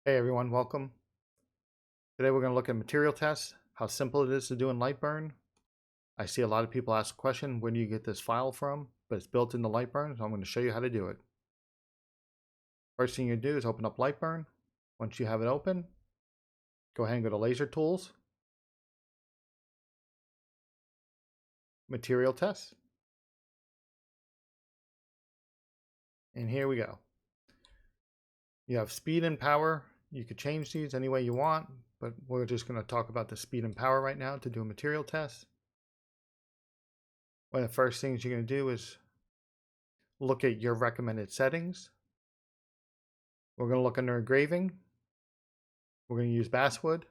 Hey everyone, welcome. Today we're going to look at material tests, how simple it is to do in Lightburn. I see a lot of people ask the question, where do you get this file from? But it's built into Lightburn, so I'm going to show you how to do it. First thing you do is open up Lightburn. Once you have it open, go ahead and go to Laser Tools, Material Tests. And here we go. You have speed and power. You could change these any way you want, but we're just going to talk about the speed and power right now to do a material test. One of the first things you're going to do is look at your recommended settings. We're going to look under engraving. We're going to use basswood.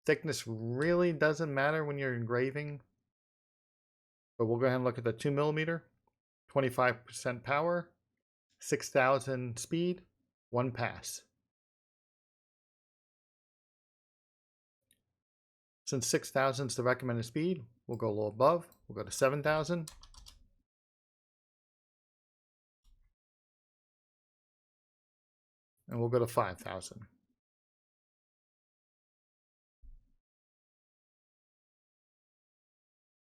Thickness really doesn't matter when you're engraving, but we'll go ahead and look at the 2mm, 25% power, 6,000 speed, 1 pass. Since 6,000 is the recommended speed, we'll go a little above. We'll go to 7,000. And we'll go to 5,000.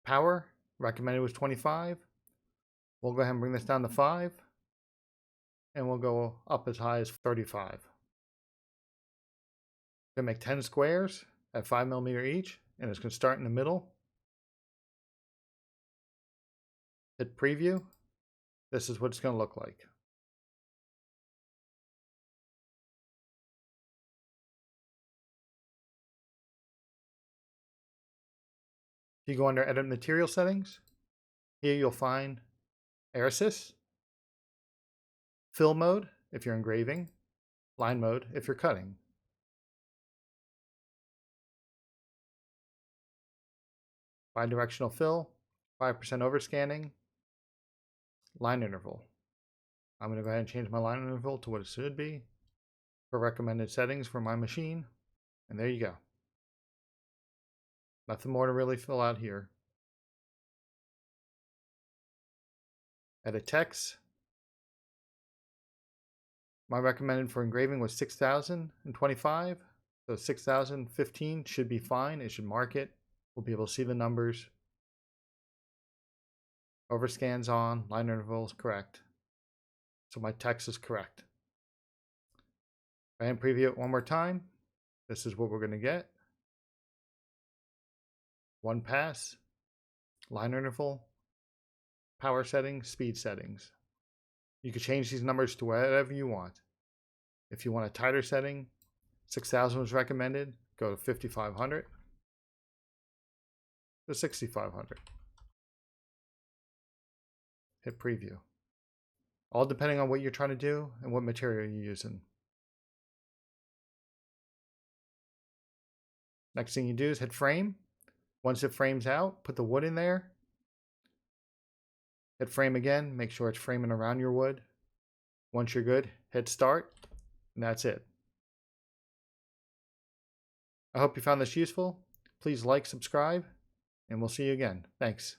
Power, recommended was 25. We'll go ahead and bring this down to 5. And we'll go up as high as 35. We're going to make 10 squares at 5mm each, and it's going to start in the middle. Hit preview. This is what it's going to look like. If you go under Edit Material Settings, here you'll find Air Assist, Fill Mode if you're engraving, Line Mode if you're cutting. Bidirectional fill, 5% overscanning, line interval. I'm going to go ahead and change my line interval to what it should be for recommended settings for my machine. And there you go. Nothing more to really fill out here. Edit text. My recommended for engraving was 6,025. So 6,015 should be fine. It should mark it. We'll be able to see the numbers. Overscan's on, line interval is correct. So my text is correct. Go ahead and preview it one more time. This is what we're going to get. 1 pass, line interval, power settings, speed settings. You can change these numbers to whatever you want. If you want a tighter setting, 6,000 was recommended. Go to 5,500. To 6,500. Hit preview. All depending on what you're trying to do and what material you're using. Next thing you do is hit frame. Once it frames out, put the wood in there. Hit frame again. Make sure it's framing around your wood. Once you're good, hit start. And that's it. I hope you found this useful. Please like, subscribe, and we'll see you again. Thanks.